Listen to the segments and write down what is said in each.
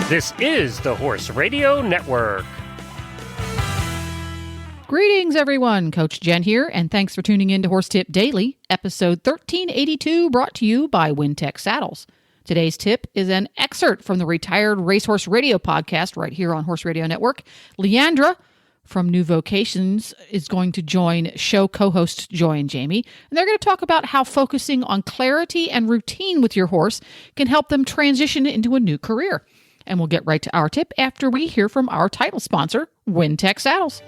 This is the Horse Radio Network. Greetings, everyone. Coach Jen here, and thanks for tuning in to Horse Tip Daily, episode 1382, brought to you by Wintec Saddles. Today's tip is an excerpt from the Retired Racehorse Radio podcast right here on Horse Radio Network. Leandra from New Vocations is going to join show co-hosts Joy and Jamie, and they're going to talk about how focusing on clarity and routine with your horse can help them transition into a new career. And we'll get right to our tip after we hear from our title sponsor, Wintec Saddles.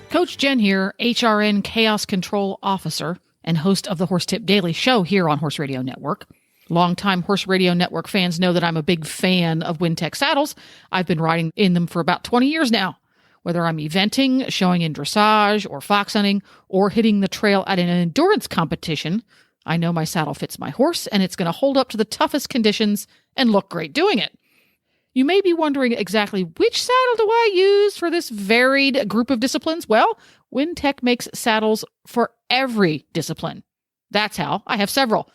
Coach Jen here, HRN Chaos Control Officer and host of the Horse Tip Daily show here on Horse Radio Network. Longtime Horse Radio Network fans know that I'm a big fan of Wintec saddles. I've been riding in them for about 20 years now. Whether I'm eventing, showing in dressage, or fox hunting, or hitting the trail at an endurance competition, I know my saddle fits my horse and it's going to hold up to the toughest conditions and look great doing it. You may be wondering exactly which saddle do I use for this varied group of disciplines? Well, Wintec makes saddles for every discipline. That's how. I have several.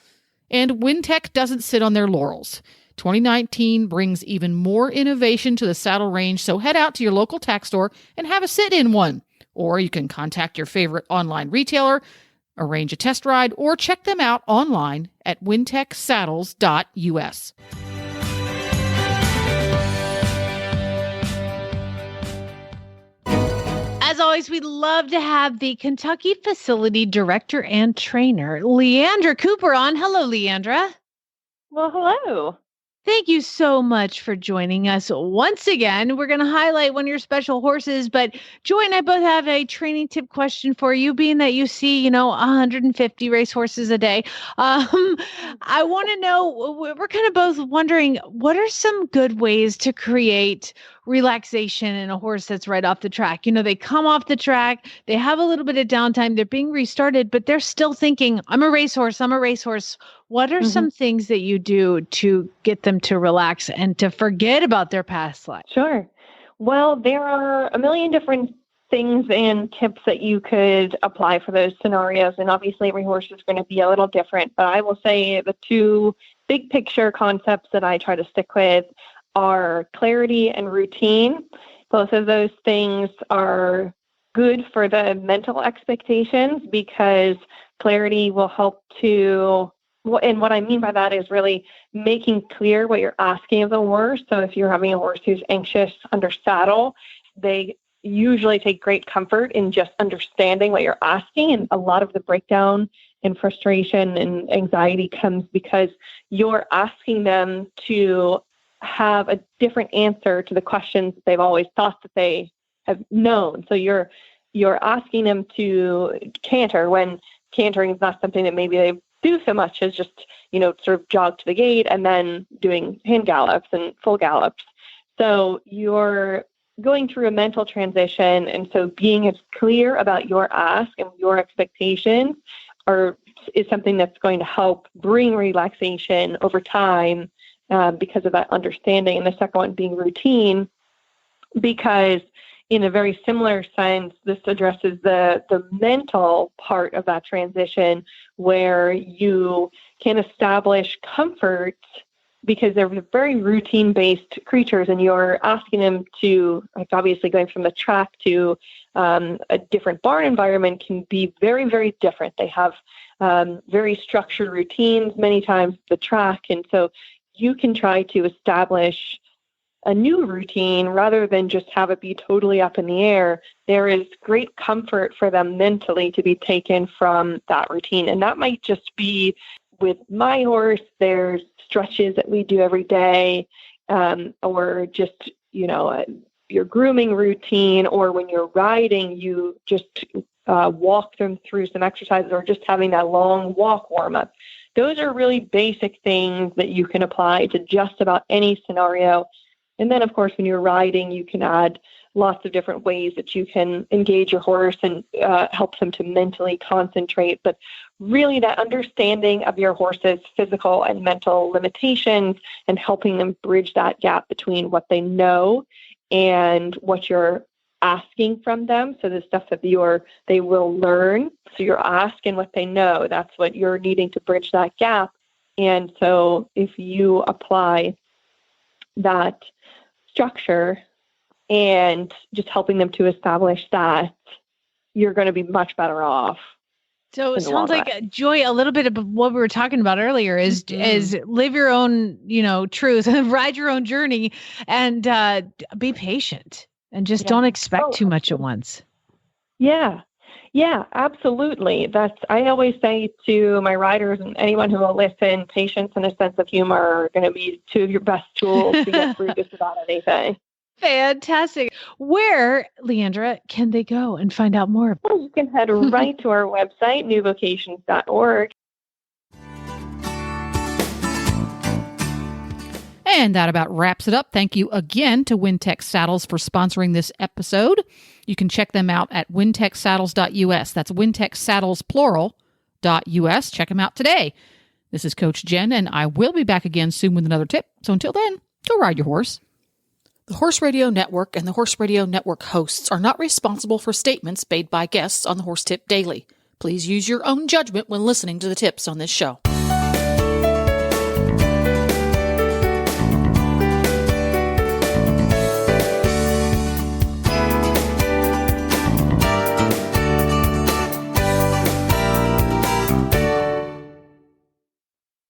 And Wintec doesn't sit on their laurels. 2019 brings even more innovation to the saddle range, so head out to your local tack store and have a sit in one. Or you can contact your favorite online retailer, arrange a test ride, or check them out online at wintecsaddles.us. As always, we'd love to have the Kentucky Facility Director and Trainer, Leandra Cooper, on. Hello, Leandra. Well, hello. Thank you so much for joining us once again. We're going to highlight one of your special horses, but Joy and I both have a training tip question for you, being that you see, 150 racehorses a day. I want to know, we're kind of both wondering, what are some good ways to create relaxation in a horse that's right off the track? They come off the track, they have a little bit of downtime, they're being restarted, but they're still thinking, I'm a racehorse. What are some things that you do to get them to relax and to forget about their past life? Sure. Well, there are a million different things and tips that you could apply for those scenarios. And obviously every horse is going to be a little different, but I will say the two big picture concepts that I try to stick with are clarity and routine. Both of those things are good for the mental expectations because clarity will help to, and what I mean by that is really making clear what you're asking of the horse. So if you're having a horse who's anxious under saddle, they usually take great comfort in just understanding what you're asking. And a lot of the breakdown and frustration and anxiety comes because you're asking them to have a different answer to the questions that they've always thought that they have known. So you're asking them to canter when cantering is not something that maybe they do so much as just, sort of jog to the gate and then doing hand gallops and full gallops. So you're going through a mental transition. And so being as clear about your ask and your expectations is something that's going to help bring relaxation over time because of that understanding. And the second one being routine, because in a very similar sense, this addresses the mental part of that transition where you can establish comfort because they're very routine-based creatures and you're asking them to, like obviously going from the track to a different barn environment can be very, very different. They have very structured routines many times the track. And so you can try to establish a new routine rather than just have it be totally up in the air. There is great comfort for them mentally to be taken from that routine. And that might just be with my horse, there's stretches that we do every day, or just, your grooming routine, or when you're riding, you just walk them through some exercises or just having that long walk warm up. Those are really basic things that you can apply to just about any scenario. And then, of course, when you're riding, you can add lots of different ways that you can engage your horse and help them to mentally concentrate. But really that understanding of your horse's physical and mental limitations and helping them bridge that gap between what they know and what you're asking from them. So the stuff that they will learn. So you're asking what they know. That's what you're needing to bridge that gap. And so if you apply that structure and just helping them to establish that, you're going to be much better off. So it sounds like, Joy, a little bit of what we were talking about earlier is live your own, truth and ride your own journey, and be patient, and just don't expect too much at once. Yeah. Yeah, absolutely. I always say to my riders and anyone who will listen, patience and a sense of humor are going to be two of your best tools to get through just about anything. Fantastic. Where, Leandra, can they go and find out more? Well, you can head right to our website, newvocations.org. And that about wraps it up. Thank you again to Wintec Saddles for sponsoring this episode. You can check them out at wintecsaddles.us. That's wintecsaddlesplural.us. Check them out today. This is Coach Jen, and I will be back again soon with another tip. So until then, go ride your horse. The Horse Radio Network and the Horse Radio Network hosts are not responsible for statements made by guests on the Horse Tip Daily. Please use your own judgment when listening to the tips on this show.